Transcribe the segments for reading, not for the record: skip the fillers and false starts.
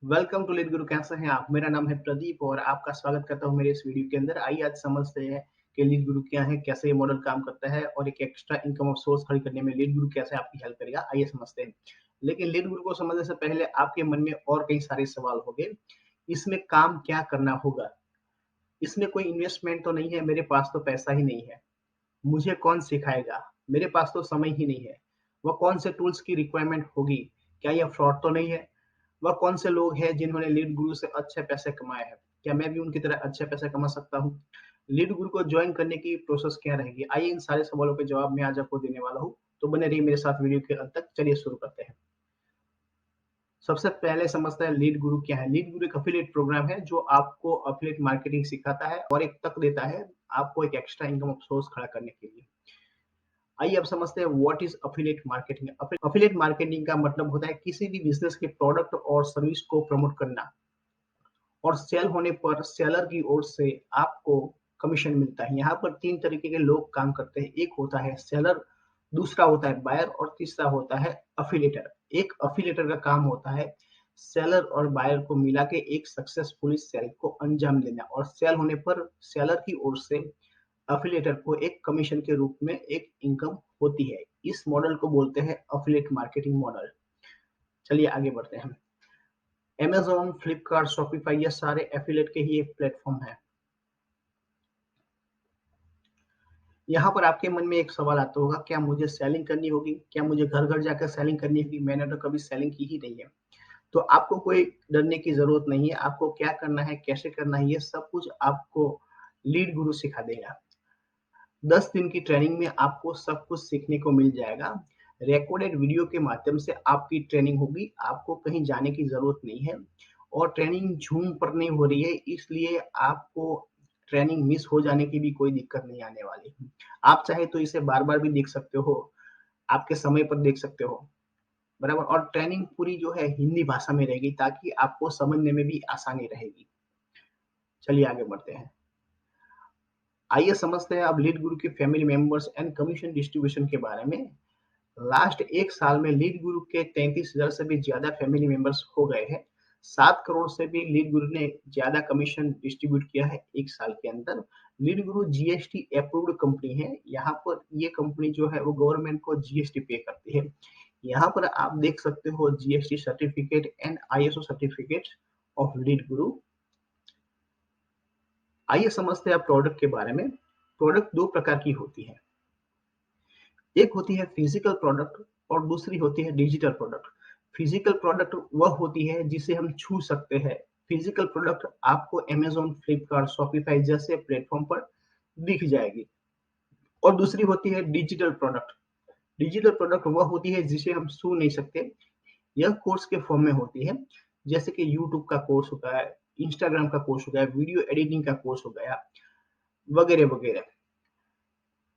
Welcome to lead गुरु। कैसे हैं आप? मेरा नाम है प्रदीप और आपका स्वागत करता हूं मेरे इस वीडियो के अंदर। आइए आज समझते हैं कि लीड गुरु क्या है, कैसे ये मॉडल काम करता है और एक एक्स्ट्रा इनकम ऑफ सोर्स खड़ी करने में लीड गुरु कैसे आपकी हेल्प करेगा। आइए समझते हैं। लेकिन लीड गुरु को समझने से पहले आपके मन में और कई सारे सवाल होंगे। इसमें काम क्या करना होगा? इसमें कोई इन्वेस्टमेंट तो नहीं है, मेरे पास तो पैसा ही नहीं है, मुझे कौन सिखाएगा, मेरे पास तो समय ही नहीं है, वह कौन से टूल्स की रिक्वायरमेंट होगी, क्या यह फ्रॉड तो नहीं है, वह कौन से लोग हैं जिन्होंने लीड गुरु से अच्छे पैसे कमाए हैं, क्या मैं भी उनकी तरह अच्छे पैसे कमा सकता हूँ? लीड गुरु को ज्वाइन करने की प्रोसेस क्या रहेगी? आइए इन सारे सवालों के जवाब मैं आज आपको देने वाला हूँ। तो बने रहिए मेरे साथ वीडियो के अंत तक। चलिए शुरू करते हैं। सबसे पहले समझते हैं लीड गुरु क्या है। लीड गुरु एक एफिलिएट प्रोग्राम है जो आपको एफिलिएट मार्केटिंग सिखाता है और एक तक देता है आपको एक एक्स्ट्रा इनकम सोर्स खड़ा करने के लिए। आइए अब समझते हैं what is affiliate marketing. Affiliate marketing का मतलब होता है किसी भी बिजनेस के प्रोडक्ट और सर्विस को प्रमोट करना और सेल होने पर सेलर की ओर से आपको कमीशन मिलता है। यहाँ पर तीन तरीके के लोग काम करते हैं। एक होता है सेलर, दूसरा होता है बायर और तीसरा होता है अफिलिएटर। एक अफिलिएटर का काम होता है सेलर और बायर को मिला के एक सक्सेसफुली सेल को अंजाम देना और सेल होने पर सेलर की ओर से अफिलिएटर को एक कमीशन के रूप में एक इनकम होती है। इस मॉडल को बोलते हैं अफिलिएट मार्केटिंग मॉडल। चलिए आगे बढ़ते हैं। अमेज़न, फ्लिपकार्ट, शॉपिफाई ये सारे एफिलिएट के ही एक प्लेटफॉर्म है। यहाँ पर आपके मन में एक सवाल आता होगा, क्या मुझे सेलिंग करनी होगी? क्या मुझे घर-घर जाकर सेलिंग करनी होगी? मैंने तो कभी सेलिंग की ही नहीं है। तो आपको कोई डरने की ज़रूरत नहीं है। आपको क्या करना है, कैसे करना है, ये सब कुछ आपको लीड गुरु सिखा देगा। 10 दिन की ट्रेनिंग में आपको सब कुछ सीखने को मिल जाएगा। रिकॉर्डेड वीडियो के माध्यम से आपकी ट्रेनिंग होगी, आपको कहीं जाने की ज़रूरत नहीं है और ट्रेनिंग ज़ूम पर नहीं हो रही है, इसलिए आपको ट्रेनिंग मिस हो जाने की भी कोई दिक्कत नहीं आने वाली। आप चाहे तो इसे बार-बार भी देख सकते हो, आपके समय पर देख सकते हो, बराबर? और ट्रेनिंग पूरी जो है हिंदी भाषा में रहेगी ताकि आपको समझने में भी आसानी रहेगी। चलिए आगे बढ़ते हैं। आइए समझते हैं अब लीड गुरु के family members and commission distribution के बारे में। लास्ट 1 साल में लीड गुरु के 33,000 से भी ज़्यादा फैमिली मेंबर्स हो गए हैं। 7 करोड़ से भी लीड गुरु ने ज़्यादा कमीशन डिस्ट्रीब्यूट किया है 1 साल के अंदर। लीड गुरु जीएसटी अप्रूव्ड कंपनी है। यहाँ पर ये कंपनी जो है वो गवर्नमेंट को जीएसटी पे करती है। यहाँ पर आप देख सकते हो GST certificate and ISO certificate of lead गुरु। आइए समझते हैं अब प्रोडक्ट के बारे में। प्रोडक्ट 2 प्रकार की होती है। एक होती है फिजिकल प्रोडक्ट और दूसरी होती है डिजिटल प्रोडक्ट। फिजिकल प्रोडक्ट वह होती है जिसे हम छू सकते हैं। फिजिकल प्रोडक्ट आपको अमेज़न, फ्लिपकार्ट, शॉपिफाई जैसे प्लेटफ़ॉर्म पर दिख जाएगी और दूसरी होती है डिजिटल प्रोडक्ट। डिजिटल प्रोडक्ट वह होती है जिसे हम छू नहीं सकते। यह कोर्स के फॉर्म में होती है, जैसे कि यूट्यूब का कोर्स होता है, इंस्टाग्राम का कोर्स हो गया, वीडियो एडिटिंग का कोर्स हो गया, वगैरह-वगैरह।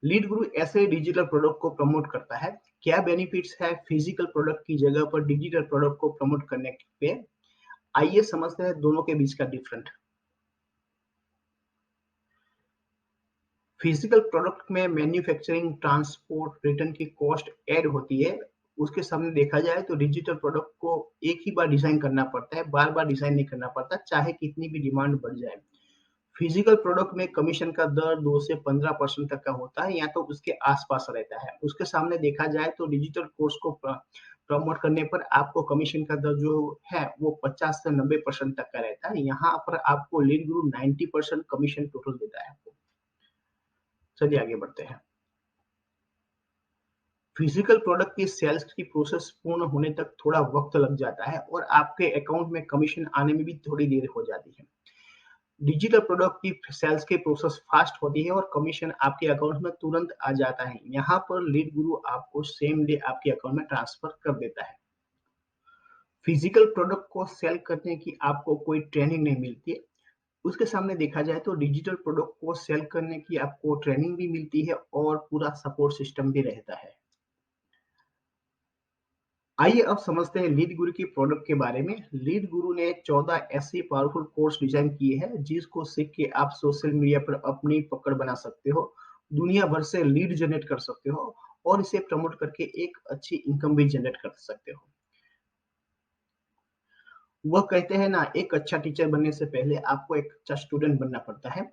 लीड गुरु ऐसे डिजिटल प्रोडक्ट को प्रमोट करता है। क्या बेनिफिट्स है फिजिकल प्रोडक्ट की जगह पर डिजिटल प्रोडक्ट को प्रमोट करने पे? आइए समझते हैं दोनों के बीच का डिफरेंट। फिजिकल प्रोडक्ट में मैन्युफैक्चरिंग, ट्रांसपोर्ट, रिटर्न की कॉस्ट ऐड होती है। उसके सामने देखा जाए तो डिजिटल प्रोडक्ट को एक ही बार डिजाइन करना पड़ता है, बार-बार डिजाइन नहीं करना पड़ता, चाहे कितनी भी डिमांड बढ़ जाए। फिजिकल प्रोडक्ट में कमीशन का दर 2 से 15% तक का होता है या तो उसके आस-पास रहता है। उसके सामने देखा जाए तो डिजिटल कोर्स को प्रमोट करने पर आपको कमीशन का दर जो है वो 50 से 90% तक का रहता है। यहाँ पर आपको लीड गुरु 90% कमीशन टोटल देता है आपको। चलिए आगे बढ़ते हैं। फिजिकल प्रोडक्ट की सेल्स की प्रोसेस पूर्ण होने तक थोड़ा वक़्त लग जाता है और आपके अकाउंट में कमीशन आने में भी थोड़ी देर हो जाती है। डिजिटल प्रोडक्ट की सेल्स की प्रोसेस फास्ट होती है और कमीशन आपके अकाउंट में तुरंत आ जाता है। यहाँ पर लीड गुरु आपको सेम डे आपके अकाउंट में ट्रांसफर कर देता है। फिजिकल प्रोडक्ट को सेल करने की आपको कोई ट्रेनिंग नहीं मिलती है। उसके सामने देखा जाए तो डिजिटल प्रोडक्ट को सेल करने की आपको ट्रेनिंग भी मिलती है और पूरा सपोर्ट सिस्टम भी रहता है। आइए अब समझते हैं लीड गुरु की प्रोडक्ट के बारे में। लीड गुरु ने 14 ऐसी पावरफुल कोर्स डिजाइन किए हैं जिसको सीख के आप सोशल मीडिया पर अपनी पकड़ बना सकते हो, दुनिया भर से लीड जनरेट कर सकते हो और इसे प्रमोट करके एक अच्छी इनकम भी जनरेट कर सकते हो। वह कहते हैं ना, एक अच्छा टीचर बनने से पहले आपको एक अच्छा स्टूडेंट बनना पड़ता है।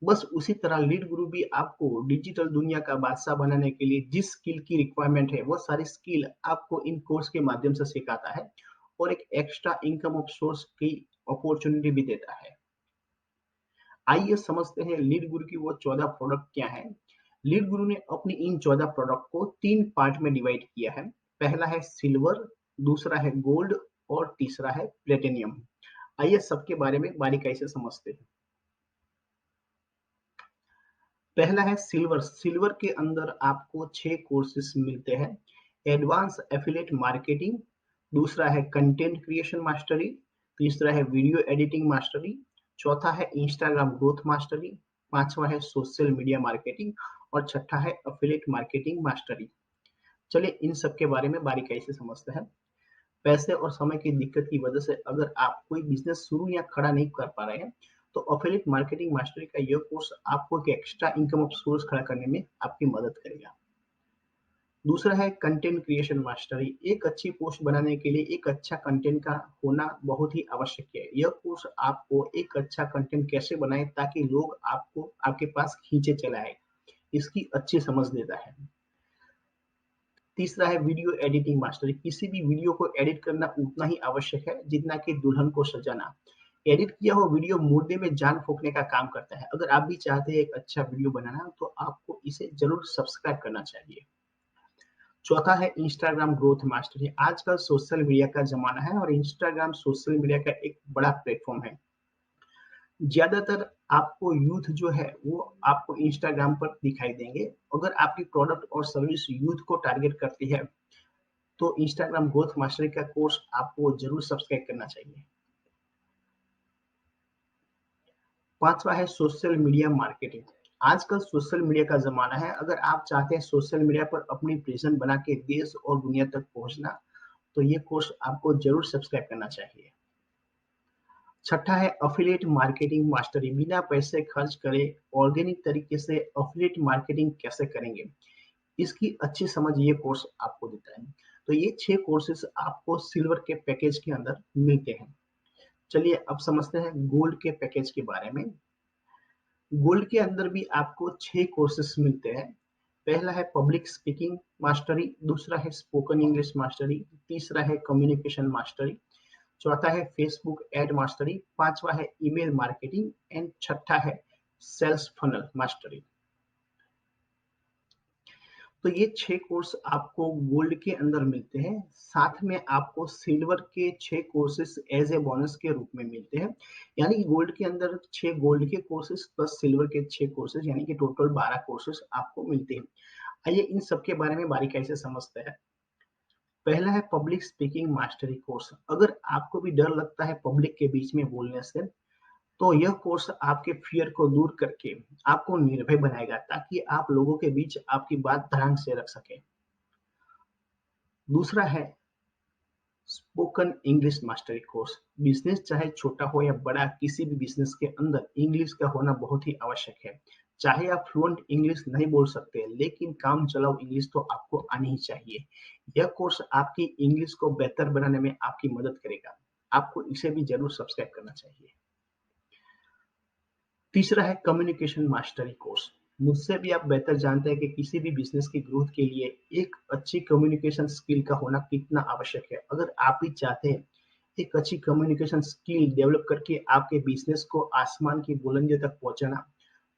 बस उसी तरह लीड गुरु भी आपको डिजिटल दुनिया का बादशाह बनाने के लिए जिस स्किल की रिक्वायरमेंट है, वो सारी स्किल आपको इन कोर्स के माध्यम से सिखाता है और एक एक्स्ट्रा इनकम ऑफ सोर्स की अपॉर्चुनिटी भी देता है। आइए समझते हैं लीड गुरु की वो 14 प्रोडक्ट क्या है। लीड गुरु ने अपनी इन 14 प्रोडक्ट को 3 पार्ट में डिवाइड किया है। पहला है सिल्वर, दूसरा है गोल्ड और तीसरा है प्लेटिनियम। आइए सबके बारे में बारीकाई से समझते हैं। पहला है सिल्वर। सिल्वर के अंदर आपको 6 कोर्सेस मिलते हैं। एडवांस एफिलिएट मार्केटिंग, दूसरा है कंटेंट क्रिएशन मास्टरी, तीसरा है वीडियो एडिटिंग मास्टरी, चौथा है इंस्टाग्राम ग्रोथ मास्टरी, पांचवा है सोशल मीडिया मार्केटिंग और छठा है एफिलिएट मार्केटिंग मास्टरी। चलिए इन सब के बारे में बारीकाई से समझते हैं। पैसे और समय की दिक्कत की वजह से अगर आप कोई बिजनेस शुरू या खड़ा नहीं कर पा रहे हैं, तो एफिलिएट मार्केटिंग मास्टरी का यह कोर्स आपको एक एक्स्ट्रा इनकम ऑफ सोर्स खड़ा करने में आपकी मदद करेगा। दूसरा है कंटेंट क्रिएशन मास्टरी। एक अच्छी पोस्ट बनाने के लिए एक अच्छा कंटेंट का होना बहुत ही आवश्यक है। यह कोर्स आपको एक अच्छा कंटेंट कैसे बनाए ताकि लोग आपको आपके पास खींचे चले आए, इसकी अच्छी समझ देता है। तीसरा है वीडियो एडिटिंग मास्टरी। किसी भी वीडियो को एडिट करना उतना ही आवश्यक है जितना कि दुल्हन को सजाना। एडिट किया हुआ वीडियो मुर्दे में जान फूंकने का काम करता है। अगर आप भी चाहते हैं एक अच्छा वीडियो बनाना, तो आपको इसे जरूर सब्सक्राइब करना चाहिए। चौथा है इंस्टाग्राम ग्रोथ मास्टरी। आजकल सोशल मीडिया का जमाना है और इंस्टाग्राम सोशल मीडिया का एक बड़ा प्लेटफॉर्म है। ज्यादातर आपको यूथ जो है वो आपको इंस्टाग्राम पर दिखाई देंगे। अगर आपकी प्रोडक्ट और सर्विस यूथ को टारगेट करती है, तो इंस्टाग्राम ग्रोथ मास्टरी का कोर्स आपको जरूर सब्सक्राइब करना चाहिए। पांचवा है सोशल मीडिया मार्केटिंग। आजकल सोशल मीडिया का जमाना है। अगर आप चाहते हैं सोशल मीडिया पर अपनी प्रेजेंस बना के देश और दुनिया तक पहुंचना, तो ये कोर्स आपको जरूर सब्सक्राइब करना चाहिए। छठा है अफिलिएट मार्केटिंग मास्टरी। बिना पैसे खर्च करे ऑर्गेनिक तरीके से अफिलिएट मार्केटिंग कैसे करेंगे, इसकी अच्छी समझ ये कोर्स आपको देता है। तो ये 6 कोर्सेज आपको सिल्वर के पैकेज के अंदर मिलते हैं। चलिए अब समझते हैं गोल्ड के पैकेज के बारे में। गोल्ड के अंदर भी आपको 6 कोर्सेस मिलते हैं। पहला है पब्लिक स्पीकिंग मास्टरी, दूसरा है स्पोकन इंग्लिश मास्टरी, तीसरा है कम्युनिकेशन मास्टरी, चौथा है फेसबुक एड मास्टरी, पांचवा है ईमेल मार्केटिंग एंड छठा है सेल्स फनल मास्टरी। तो ये 6 कोर्स आपको गोल्ड के अंदर मिलते हैं। साथ में आपको सिल्वर के 6 कोर्सेस एज ए बोनस के रूप में मिलते हैं। यानी कि गोल्ड के अंदर 6 गोल्ड के कोर्सेस प्लस सिल्वर के 6 कोर्सेस, यानी कि टोटल 12 कोर्सेस आपको मिलते हैं। आइए इन सब के बारे में बारीकाई से समझते हैं। पहला है पब्लिक स्पीकिंग मास्टरी कोर्स। अगर आपको भी डर लगता है पब्लिक के बीच में बोलने से, तो यह कोर्स आपके फियर को दूर करके आपको निर्भय बनाएगा ताकि आप लोगों के बीच आपकी बात धड़ाम से रख सके। दूसरा है spoken English mastery course. Business चाहे छोटा हो या बड़ा, किसी भी बिजनेस के अंदर इंग्लिश का होना बहुत ही आवश्यक है। चाहे आप फ्लुएंट इंग्लिश नहीं बोल सकते, लेकिन काम चलाओ इंग्लिश तो आपको आनी ही चाहिए। यह कोर्स आपकी इंग्लिश को बेहतर बनाने में आपकी मदद करेगा। आपको इसे भी जरूर सब्सक्राइब करना चाहिए। तीसरा है कम्युनिकेशन मास्टरी कोर्स। मुझसे भी आप बेहतर जानते हैं कि किसी भी बिजनेस की ग्रोथ के लिए एक अच्छी कम्युनिकेशन स्किल का होना कितना आवश्यक है। अगर आप भी चाहते हैं एक अच्छी कम्युनिकेशन स्किल डेवलप करके आपके बिजनेस को आसमान की बुलंदियों तक पहुंचाना,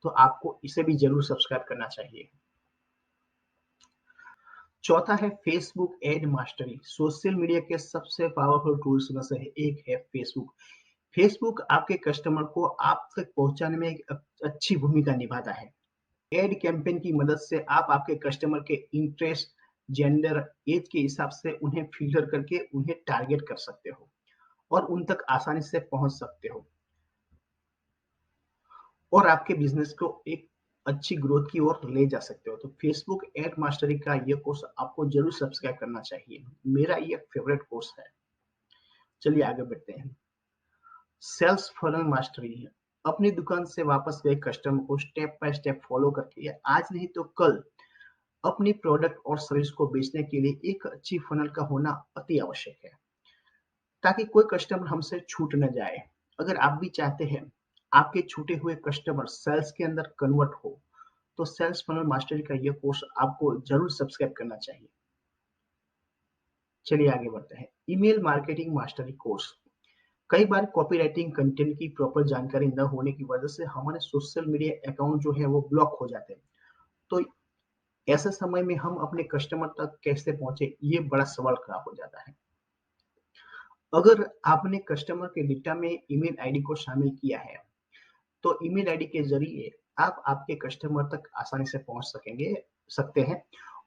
तो आपको इसे भी जरूर सब्सक्राइब करना चाहिए। चौथा है Facebook ad mastery. Social media के सबसे पावरफुल टूल्स में से एक है फेसबुक। फेसबुक आपके कस्टमर को आप तक पहुंचाने में एक अच्छी भूमिका निभाता है। एड कैंपेन की मदद से आप आपके कस्टमर के इंटरेस्ट, जेंडर, एज के हिसाब से उन्हें फिल्टर करके उन्हें टारगेट कर सकते हो और उन तक आसानी से पहुंच सकते हो और आपके बिजनेस को एक अच्छी ग्रोथ की ओर ले जा सकते हो। तो फेसबुक एड मास्टरी का यह कोर्स आपको जरूर सब्सक्राइब करना चाहिए। मेरा ये फेवरेट कोर्स है। चलिए आगे बढ़ते हैं। सेल्स फनल मास्टरी है। अपनी दुकान से वापस गए कस्टमर को स्टेप बाय स्टेप फॉलो करके आज नहीं तो कल अपनी प्रोडक्ट और सर्विस को बेचने के लिए एक अच्छी फनल का होना अति आवश्यक है। ताकि कोई कस्टमर हमसे छूट न जाए। अगर आप भी चाहते हैं आपके छूटे हुए कस्टमर सेल्स के अंदर कन्वर्ट हो, तो सेल्स फनल मास्टरी का ये कोर्स आपको जरूर सब्सक्राइब करना चाहिए। चलिए आगे बढ़ते हैं। Email marketing mastery course. कई बार कॉपीराइटिंग कंटेंट की प्रॉपर जानकारी न होने की वजह से हमारे सोशल मीडिया अकाउंट जो है वो ब्लॉक हो जाते हैं। तो ऐसे समय में हम अपने कस्टमर तक कैसे पहुंचे, ये बड़ा सवाल खड़ा हो जाता है। अगर आपने कस्टमर के डेटा में ईमेल आईडी को शामिल किया है, तो ईमेल आईडी के जरिए आप आपके कस्टमर तक आसानी से पहुंच सकते हैं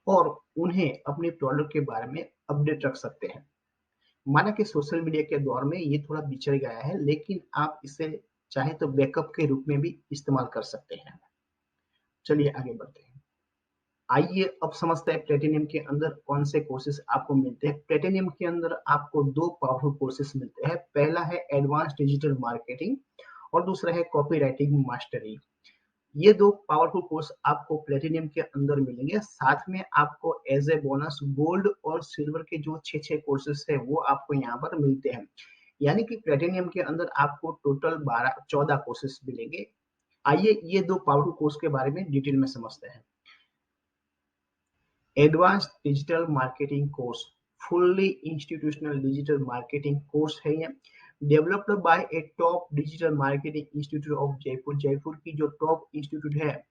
और उन्हें अपने प्रोडक्ट के बारे में अपडेट रख सकते हैं। माना कि सोशल मीडिया के दौर में ये थोड़ा बिछड़ गया है, लेकिन आप इसे चाहे तो बैकअप के रूप में भी इस्तेमाल कर सकते हैं। चलिए आगे बढ़ते हैं। आइए अब समझते हैं प्लेटिनियम के अंदर कौन से कोर्सेज आपको मिलते हैं। प्लेटिनियम के अंदर आपको दो पावरफुल कोर्सेज मिलते हैं। पहला है एडवांस डिजिटल मार्केटिंग और दूसरा है कॉपी राइटिंग मास्टरी। ये दो पावरफुल कोर्स आपको प्लेटिनियम के अंदर मिलेंगे। साथ में आपको एज ए बोनस गोल्ड और सिल्वर के जो 6 कोर्सेज है वो आपको यहाँ पर मिलते हैं। यानी कि प्लेटिनियम के अंदर आपको टोटल 14 कोर्सेज मिलेंगे। आइए ये दो पावरफुल कोर्स के बारे में डिटेल में समझते हैं। Advance digital marketing course fully institutional digital marketing course है। ये developed by A top digital marketing institute of Jaipur. Jaipur की जो टॉप इंस्टीट्यूट है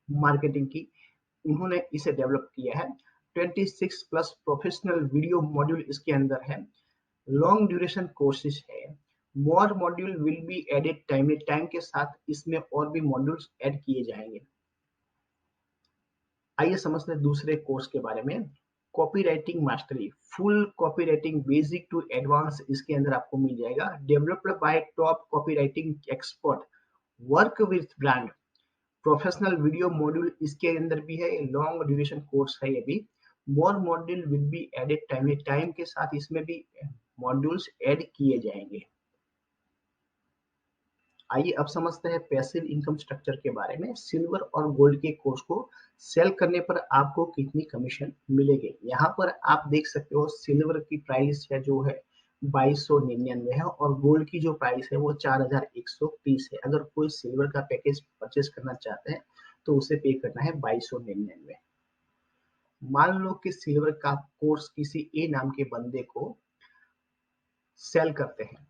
मार्केटिंग की, उन्होंने इसे डेवलप किया है। 26 प्लस प्रोफेशनल वीडियो मॉड्यूल इसके अंदर है। लॉन्ग ड्यूरेशन कोर्सेज है। More module will be added time के साथ इसमें और भी मॉड्यूल्स ऐड किए जाएंगे। आइए समझते हैं दूसरे कोर्स के बारे में। Copywriting mastery full copywriting basic to advance इसके अंदर आपको मिल जाएगा। Developed by top copywriting expert, work with brand, professional video module इसके अंदर भी है। लॉन्ग ड्यूरेशन कोर्स है ये भी। More module will be added time के साथ इसमें भी मॉड्यूल्स ऐड किए जाएंगे। आइए अब समझते हैं पैसिव इनकम स्ट्रक्चर के बारे में। सिल्वर और गोल्ड के कोर्स को सेल करने पर आपको कितनी कमीशन मिलेगी। यहाँ पर आप देख सकते हो सिल्वर की प्राइस है जो है 2299 है और गोल्ड की जो प्राइस है वो 4130 है। अगर कोई सिल्वर का पैकेज परचेज करना चाहते हैं तो उसे पे करना है 2299। मान लो कि सिल्वर का कोर्स किसी ए नाम के बंदे को सेल करते हैं,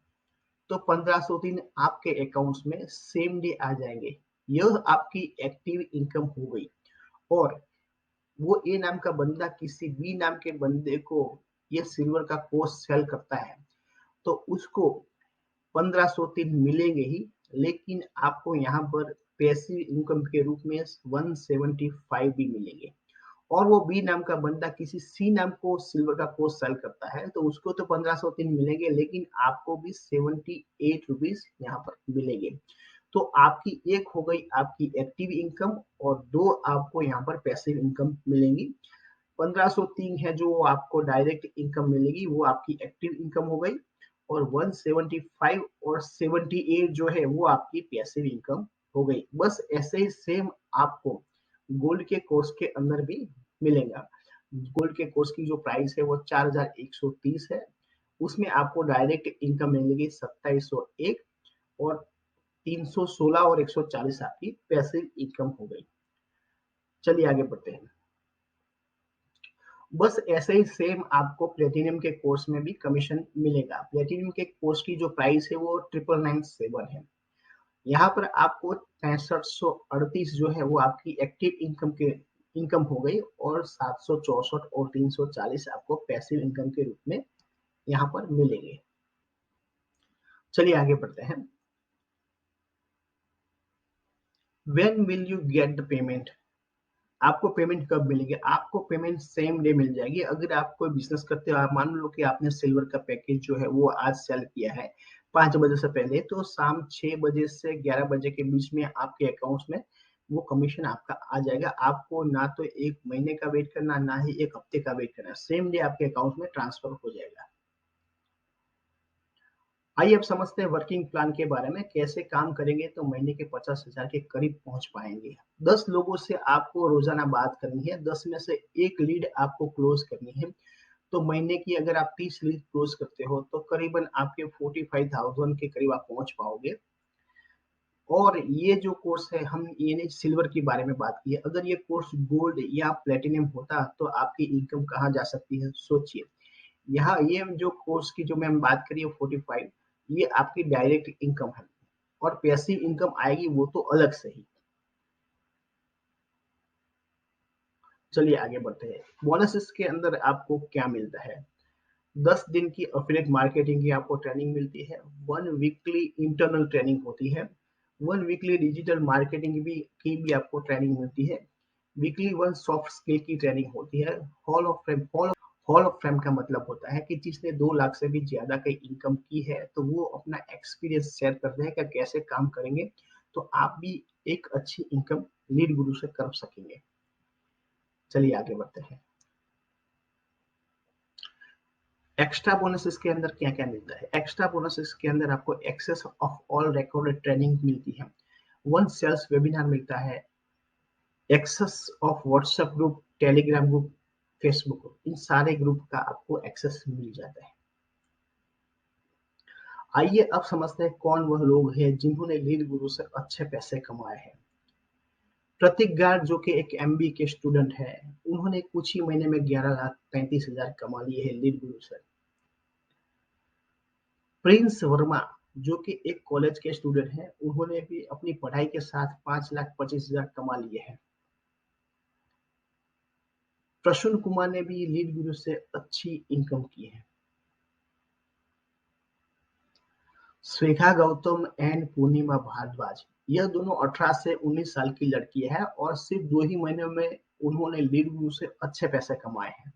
तो 1503 आपके अकाउंट्स में सेम डे आ जाएंगे। यह आपकी एक्टिव इनकम हो गई। और वो ए नाम का बंदा किसी बी नाम के बंदे को ये सिल्वर का कोर्स सेल करता है, तो उसको 1503 मिलेंगे ही, लेकिन आपको यहाँ पर पैसिव इनकम के रूप में 175 भी मिलेंगे। और वो बी नाम का बंदा किसी सी नाम को सिल्वर का कोर्स सेल करता है, तो उसको तो 1503 मिलेंगे, लेकिन आपको भी 78 रुपीज यहाँ पर मिलेंगे। तो आपकी एक हो गई आपकी एक्टिव इनकम और दो आपको यहाँ पर पैसिव इनकम मिलेंगी। 1503 है जो आपको डायरेक्ट इनकम मिलेगी, वो आपकी एक्टिव इनकम हो गई। और 175 और 78 जो है वो आपकी पैसिव इनकम हो गई। बस ऐसे ही सेम आपको गोल्ड के कोर्स के अंदर भी मिलेगा। गोल्ड के कोर्स की जो प्राइस है वो 4130 है। उसमें आपको डायरेक्ट इनकम मिलेगी 2701 और 316 और 140 आपकी पैसिव इनकम हो गई। चलिए आगे बढ़ते हैं। बस ऐसे ही सेम आपको प्लेटिनियम के कोर्स में भी कमीशन मिलेगा। प्लेटिनियम के कोर्स की जो प्राइस है वो 9997 है। यहाँ पर आपको 6338 जो है वो आपकी एक्टिव इनकम हो गई और 764 और 340 आपको पैसिव इनकम के रूप में यहाँ पर मिलेंगे। चलिए आगे बढ़ते हैं। When will you get the payment? आपको पेमेंट कब मिलेगी? आपको पेमेंट सेम डे मिल जाएगी। अगर आप कोई बिजनेस करते हो, आप मान लो कि आपने सिल्वर का पैकेज जो है वो आज सेल किया है 5 बजे से पहले, तो शाम 6 बजे से 11 बजे के बीच में आपके अकाउंट्स में वो कमीशन आपका आ जाएगा। आपको ना तो 1 महीने का वेट करना, ना ही 1 हफ्ते का वेट करना, सेम डे आपके अकाउंट में ट्रांसफर हो जाएगा। आइए अब समझते हैं वर्किंग प्लान के बारे में। कैसे काम करेंगे तो महीने के 50,000 के करीब पहुंच पाएंगे। 10 लोगों से आपको रोजाना बात करनी है। 10 में से एक लीड आपको क्लोज करनी है। तो महीने की अगर आप 30 लीड क्लोज करते हो तो करीबन आपके 45,000 के करीब आप पहुंच पाओगे। और ये जो कोर्स है, हम ये नहीं सिल्वर के बारे में बात की है, अगर ये कोर्स गोल्ड या प्लेटिनम होता तो आपकी इनकम कहाँ जा सकती है सोचिए। यहाँ ये जो कोर्स की जो मैं बात करी है 45, ये आपकी डायरेक्ट इनकम है, और पैसिव इनकम आएगी वो तो अलग से ही। चलिए आगे बढ़ते हैं। बोनसेस के अंदर आपको क्या मिलता है? 10 दिन की एफिलिएट मार्केटिंग की आपको ट्रेनिंग मिलती है, 1 वीकली इंटरनल ट्रेनिंग होती है, 1 वीकली डिजिटल मार्केटिंग की भी आपको ट्रेनिंग मिलती है, वीकली 1 सॉफ्ट स्किल की ट्रेनिंग होती है। हॉल ऑफ फेम का मतलब होता है कि जिसने 2 लाख से भी ज्यादा की इनकम की है तो वो अपना एक्सपीरियंस शेयर करते हैं कि कैसे काम करेंगे तो आप भी एक अच्छी इनकम लीड गुरु से कर सकेंगे। चलिए आगे बढ़ते हैं। एक्स्ट्रा बोनसेस के अंदर क्या क्या मिलता है? एक्स्ट्रा बोनसेस के अंदर आपको access of all recorded training मिलती है, 1 सेल्स वेबिनार मिलता है, access of WhatsApp group, Telegram group, Facebook group, इन सारे ग्रुप का आपको एक्सेस मिल जाता है। आइए अब समझते हैं कौन वह लोग हैं जिन्होंने लीड गुरु से अच्छे पैसे कमाए हैं। प्रतीक गार्ग जो कि एक एमबी के स्टूडेंट है, उन्होंने कुछ ही महीने में 11,35,000 कमा लिए हैं लीड गुरु से। प्रिंस वर्मा जो कि एक कॉलेज के स्टूडेंट हैं, उन्होंने भी अपनी पढ़ाई के साथ 5,25,000 कमा लिए हैं। प्रसून कुमार ने भी लीड गुरु से अच्छी इनकम की है। स्वेता गौतम एंड पूर्णिमा भारद्वाज, यह दोनों 18 से 19 साल की लड़की है और सिर्फ 2 ही महीनों में उन्होंने लीड गुरु से अच्छे पैसे कमाए हैं।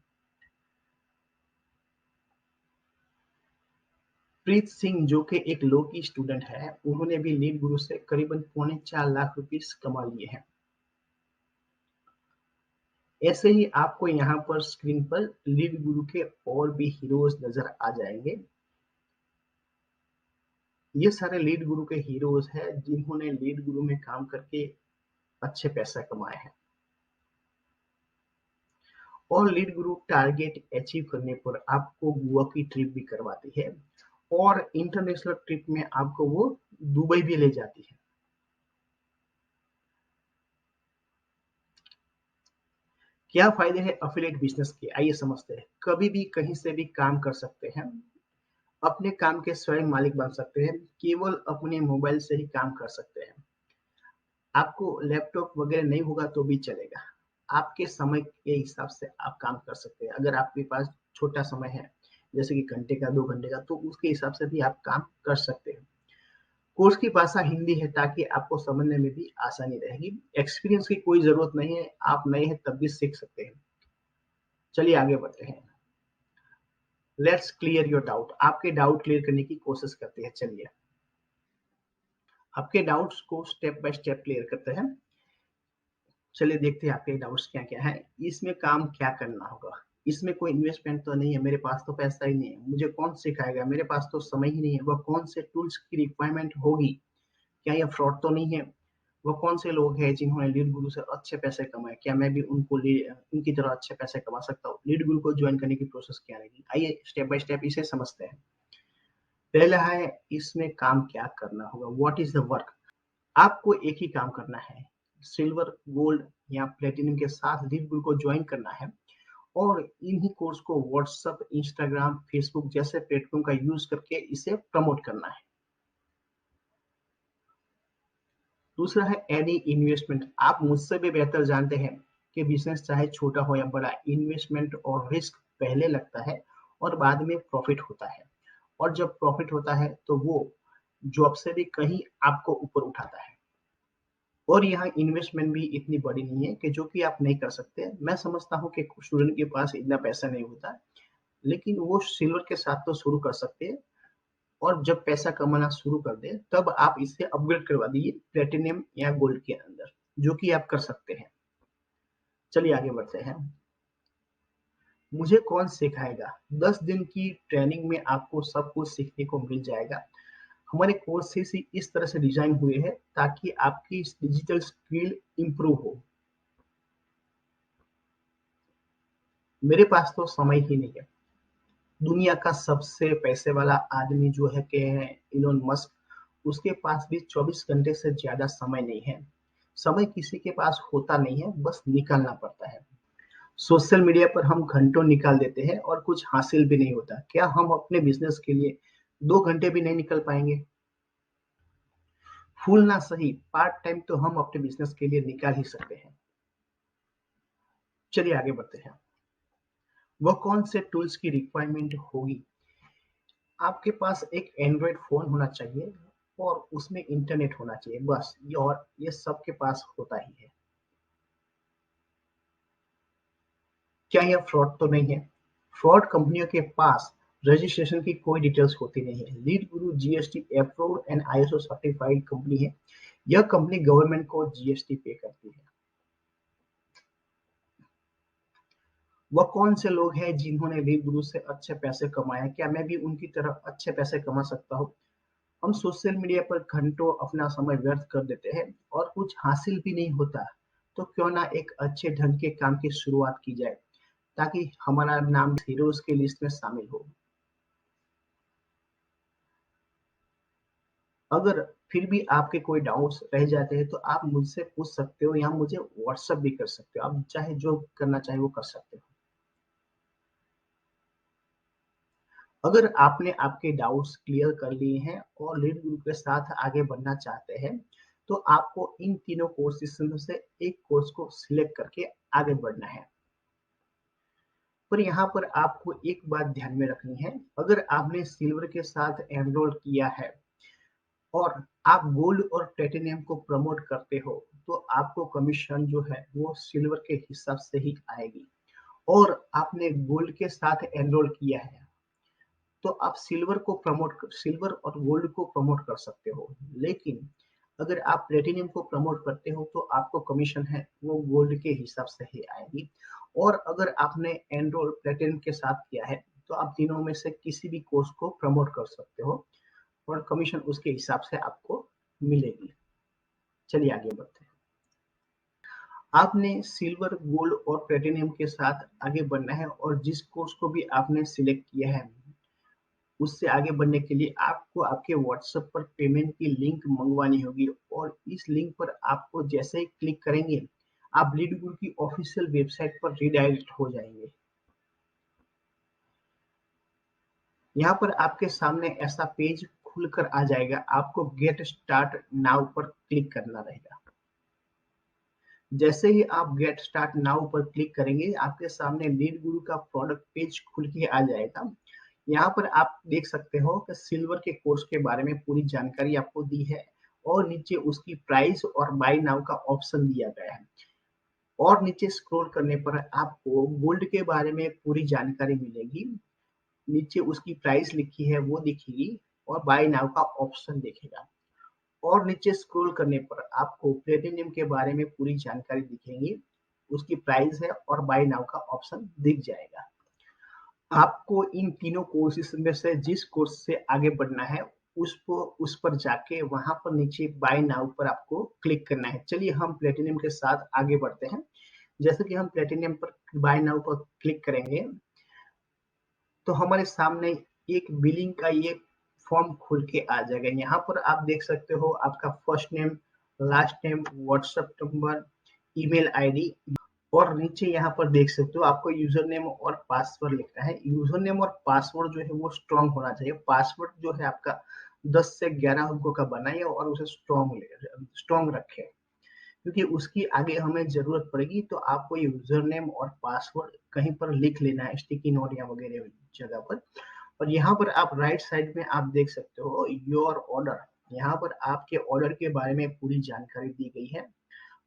प्रीत सिंह जो कि एक लॉ की स्टूडेंट है, उन्होंने भी लीड गुरु से करीबन 4.25 लाख रुपीस कमा लिए हैं। ऐसे ही आपको यहाँ पर स्क्रीन पर लीड गुरु के और भी हीरोज नजर आ जाएंगे। ये सारे लीड गुरु के हीरोज हैं जिन्होंने लीड गुरु में काम करके अच्छे पैसा कमाए हैं। और लीड गुरु टारगेट अचीव करने पर आपको गोवा की ट्रिप भी करवाती है, और इंटरनेशनल ट्रिप में आपको वो दुबई भी ले जाती है। क्या फायदे हैं एफिलिएट बिजनेस के? आइए समझते हैं। कभी भी कहीं से भी काम कर सकते हैं, अपने काम के स्वयं मालिक बन सकते हैं, केवल अपने मोबाइल से ही काम कर सकते हैं। आपको लैपटॉप वगैरह नहीं होगा तो भी चलेगा, आपके समय के हिसाब से आप काम कर सकते हैं। अगर आपके पास छोटा समय है, जैसे कि घंटे का 2 घंटे का, तो उसके हिसाब से भी आप काम कर सकते हैं। कोर्स की भाषा हिंदी है ताकि आपको समझने में भी आसानी रहेगी। एक्सपीरियंस की कोई जरूरत नहीं है, आप नए हैं तब भी सीख सकते हैं। चलिए आगे बढ़ते हैं। Let's clear your doubt. आपके डाउट क्लियर करने की कोशिश करते हैं। चलिए आपके डाउट्स को स्टेप बाय स्टेप क्लियर करते हैं। चलिए देखते हैं आपके डाउट्स क्या क्या है। इसमें काम क्या करना होगा? इसमें कोई इन्वेस्टमेंट तो नहीं है, मेरे पास तो पैसा ही नहीं है, मुझे कौन सिखाएगा, मेरे पास तो समय ही नहीं है, वह कौन से टूल्स की रिक्वायरमेंट होगी, क्या यह फ्रॉड तो नहीं है, वो कौन से लोग हैं जिन्होंने लीड गुरु से अच्छे पैसे कमाए, क्या मैं भी उनकी तरह अच्छे पैसे कमा सकता हूँ? लीड गुरु को ज्वाइन करने की प्रोसेस क्या रहेगी? आइए स्टेप बाय स्टेप इसे समझते हैं। पहला है इसमें काम क्या करना होगा, व्हाट इज द वर्क। आपको एक ही काम करना है, सिल्वर, गोल्ड या प्लेटिनम के साथ लीड गुरु को ज्वाइन करना है, और इन्हीं कोर्स को व्हाट्सएप, इंस्टाग्राम, फेसबुक जैसे प्लेटफॉर्म का यूज करके इसे प्रमोट करना है। दूसरा है एनी इन्वेस्टमेंट। आप मुझसे भी बेहतर जानते हैं कि बिजनेस चाहे छोटा हो या बड़ा, इन्वेस्टमेंट और रिस्क पहले लगता है और बाद में प्रॉफिट होता है, और जब प्रॉफिट होता है तो वो जॉब से भी कहीं आपको ऊपर उठाता है। और यहाँ इन्वेस्टमेंट भी इतनी बड़ी नहीं है कि जो कि आप नहीं कर सकते। मैं समझता हूँ कि स्टूडेंट के पास इतना पैसा नहीं होता, लेकिन वो सिल्वर के साथ तो शुरू कर सकते हैं, और जब पैसा कमाना शुरू कर दे तब आप इसे अपग्रेड करवा दीजिए प्लेटिनियम या गोल्ड के अंदर, जो कि आप कर सकते हैं। चलिए आगे बढ़ते हैं। मुझे कौन सिखाएगा? 10 दिन की ट्रेनिंग में आपको सब कुछ सीखने को मिल जाएगा। हमारे कोर्सेस ही इस तरह से डिजाइन हुए हैं ताकि आपकी डिजिटल स्किल इंप्रूव हो। मेरे पास तो समय ही नहीं है, दुनिया का सबसे पैसे वाला आदमी जो है कि है इलोन मस्क, उसके पास भी 24 घंटे से ज्यादा समय नहीं है। समय किसी के पास होता नहीं है, बस निकालना पड़ता है। सोशल मीडिया पर हम घंटों निकाल देते हैं और कुछ हासिल भी नहीं होता। क्या हम अपने बिजनेस के लिए 2 घंटे भी नहीं निकल पाएंगे? फुल ना सही, पार्ट टाइम तो हम अपने बिजनेस के लिए निकाल ही सकते हैं। चलिए आगे बढ़ते हैं। वह कौन से टूल्स की रिक्वायरमेंट होगी? आपके पास एक एंड्रॉयड फोन होना चाहिए और उसमें इंटरनेट होना चाहिए, बस ये, और ये सबके पास होता ही है। क्या यह फ्रॉड तो नहीं है? फ्रॉड कंपनियों के पास रजिस्ट्रेशन की कोई डिटेल्स होती नहीं है। Lead Guru GST approved and ISO certified company है। यह कंपनी गवर्नमेंट को जीएसटी पे करती है। वह कौन से लोग हैं जिन्होंने लीड गुरु से अच्छे पैसे कमाए हैं? क्या मैं भी उनकी तरह अच्छे पैसे कमा सकता हूँ? हम सोशल मीडिया पर घंटों अपना समय व्यर्थ कर देते हैं और कुछ हासिल भी नहीं होता। तो क्यों ना एक अच्छे ढंग के काम की शुरुआत की जाए, ताकि हमारा नाम हीरोज की लिस्ट में शामिल हो। अगर फिर भी आपके कोई डाउट्स रह जाते हैं तो आप मुझसे पूछ सकते हो या मुझे व्हाट्सएप भी कर सकते हो। आप चाहे जो करना चाहे वो कर सकते हो। अगर आपने आपके डाउट्स क्लियर कर लिए हैं और लीड ग्रुप के साथ आगे बढ़ना चाहते हैं, तो आपको इन तीनों कोर्सेज में से एक कोर्स को सिलेक्ट करके आगे बढ़ना है। पर यहाँ पर आपको एक बात ध्यान में रखनी है। अगर आपने सिल्वर के साथ एनरोल किया है और आप गोल्ड और प्लेटिनियम को प्रमोट करते हो, तो आपको कमीशन जो है वो सिल्वर के हिसाब से ही आएगी। और आपने गोल्ड के साथ एनरोल किया है, तो आप सिल्वर और गोल्ड को प्रमोट कर सकते हो। लेकिन अगर आप प्लेटिनियम को प्रमोट करते हो, तो आपको कमीशन है वो गोल्ड के हिसाब से ही आएगी। और अगर आपने एनरोल प्लेटिनियम के साथ किया है, तो आप तीनों में से किसी भी कोर्स को प्रमोट कर सकते हो और कमीशन उसके हिसाब से आपको मिलेगी। चलिए आगे बढ़ते हैं। आपने सिल्वर, गोल्ड और प्लेटिनियम के साथ आगे बढ़ना है और जिस कोर्स को भी आपने सिलेक्ट किया है, उससे आगे बढ़ने के लिए आपको आपके व्हाट्सएप पर पेमेंट की लिंक मंगवानी होगी। और इस लिंक पर आपको जैसे ही क्लिक करेंगे, आप लीड गुरु की ऑफिशियल वेबसाइट पर रिडायरेक्ट हो जाएंगे। यहाँ पर आपके सामने ऐसा पेज खुलकर आ जाएगा। आपको गेट स्टार्ट नाउ पर क्लिक करना रहेगा। जैसे ही आप गेट स्टार्ट नाउ पर क्लिक करेंगे, आपके सामने लीड गुरु का प्रोडक्ट पेज खुल के आ जाएगा। यहाँ पर आप देख सकते हो कि सिल्वर के कोर्स के बारे में पूरी जानकारी आपको दी है और नीचे उसकी प्राइस और बाय नाउ का ऑप्शन दिया गया है। और नीचे स्क्रॉल करने पर आपको गोल्ड के बारे में पूरी जानकारी मिलेगी। नीचे उसकी प्राइस लिखी है वो दिखेगी और बाय नाउ का ऑप्शन दिखेगा। और नीचे स्क्रॉल करने पर आपको प्लेटिनियम के बारे में पूरी जानकारी दिखेगी। उसकी प्राइस है और बाय नाउ का ऑप्शन दिख जाएगा। आपको इन तीनों कोर्सेज में से जिस कोर्स से आगे बढ़ना है, उस पर जाके वहां पर नीचे बाय नाउ पर आपको क्लिक करना है। चलिए हम प्लेटिनियम के साथ आगे बढ़ते हैं। जैसे कि हम प्लेटिनियम पर बाय नाउ पर क्लिक करेंगे, तो हमारे सामने एक बिलिंग का ये फॉर्म खुल के आ जाएगा। यहाँ पर आप देख सकते हो आपका first name, last name, WhatsApp number, email ID. और नीचे यहाँ पर देख सकते हो आपको यूजर नेम और पासवर्ड लिखना है। यूजर नेम और पासवर्ड जो है वो स्ट्रॉन्ग होना चाहिए। पासवर्ड जो है आपका 10 से 11 अंकों का बनाइए और उसे स्ट्रॉन्ग रखें, क्योंकि उसकी आगे हमें जरूरत पड़ेगी। तो आपको यूजर नेम और पासवर्ड कहीं पर लिख लेना है, स्टिकी नोट या वगैरह जगह पर। और यहाँ पर आप राइट साइड में आप देख सकते हो योर ऑर्डर। यहाँ पर आपके ऑर्डर के बारे में पूरी जानकारी दी गई है।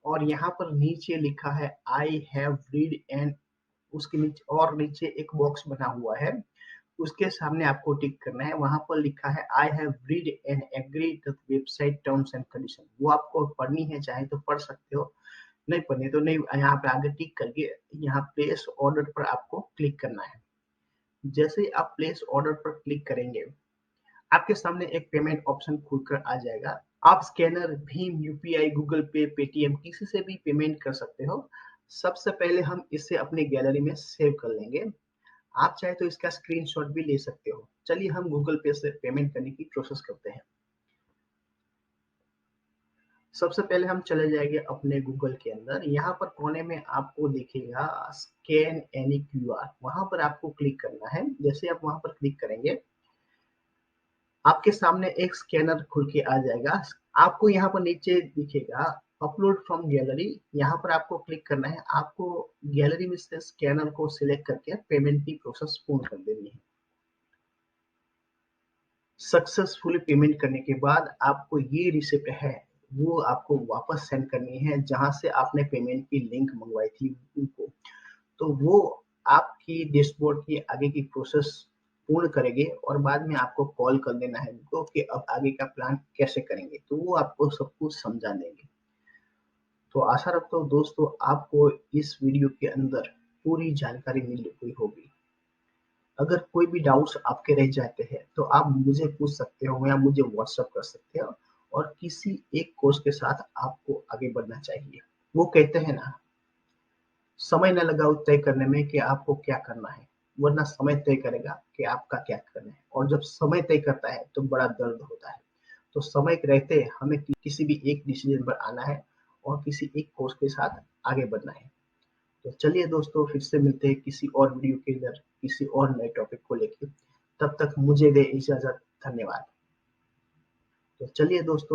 और यहाँ पर नीचे लिखा है आई हैव रीड एंड, उसके नीचे और नीचे एक बॉक्स बना हुआ है, उसके सामने आपको टिक करना है। वहां पर लिखा है I have read and agree the website terms and condition. वो आपको पढ़नी है, चाहे तो पढ़ सकते हो, नहीं पढ़नी तो नहीं। यहाँ पे आगे टिक करके यहाँ प्लेस ऑर्डर पर आपको क्लिक करना है। जैसे ही आप प्लेस ऑर्डर पर क्लिक करेंगे, आपके सामने एक पेमेंट ऑप्शन खुलकर आ जाएगा। आप स्कैनर, भीम यूपीआई, गूगल पे, पेटीएम किसी से भी पेमेंट कर सकते हो। सबसे पहले हम इसे अपनी गैलरी में सेव कर लेंगे। आप चाहे तो इसका स्क्रीनशॉट भी ले सकते हो। चलिए हम गूगल पे से पेमेंट करने की प्रोसेस करते हैं। सबसे पहले हम चले जाएंगे अपने गूगल के अंदर। यहाँ पर कोने में आपको दिखेगा स्कैन एनी क्यूआर, वहां पर आपको क्लिक करना है। जैसे आप वहां पर क्लिक करेंगे, आपके सामने एक स्कैनर खुल के आ जाएगा। आपको यहाँ पर नीचे दिखेगा अपलोड फ्रॉम गैलरी, यहाँ पर आपको क्लिक करना है। आपको गैलरी में से स्कैनर को सिलेक्ट करके पेमेंट की प्रोसेस पूर्ण कर देनी है। सक्सेसफुली पेमेंट करने के बाद आपको ये रिसिप्ट है वो आपको वापस सेंड करनी है, जहां से आपने पेमेंट की लिंक मंगवाई थी उनको। तो वो आपकी डैशबोर्ड की आगे की प्रोसेस पूर्ण करेंगे और बाद में आपको कॉल कर देना है उनको कि अब आगे का प्लान कैसे करेंगे, तो वो आपको सब कुछ समझा देंगे। तो आशा रखता हूँ दोस्तों आपको इस वीडियो के अंदर पूरी जानकारी मिल गई होगी। अगर कोई भी डाउट्स आपके रह जाते हैं तो आप मुझे पूछ सकते हो या मुझे व्हाट्सएप कर सकते हो। और किसी एक कोर्स के साथ आपको आगे बढ़ना चाहिए। वो कहते हैं ना, समय न लगाओ तय करने में कि आपको क्या करना है, वरना समय तय करेगा कि आपका क्या करना है। और जब समय तय करता है तो बड़ा दर्द होता है। तो समय के रहते हमें किसी भी एक डिसीजन पर आना है और किसी एक कोर्स के साथ आगे बढ़ना है। तो चलिए दोस्तों, फिर से मिलते हैं किसी और वीडियो के अंदर किसी और नए टॉपिक को लेके। तब तक मुझे दे इजाजत। धन्यवाद। तो चलिए दोस्तों।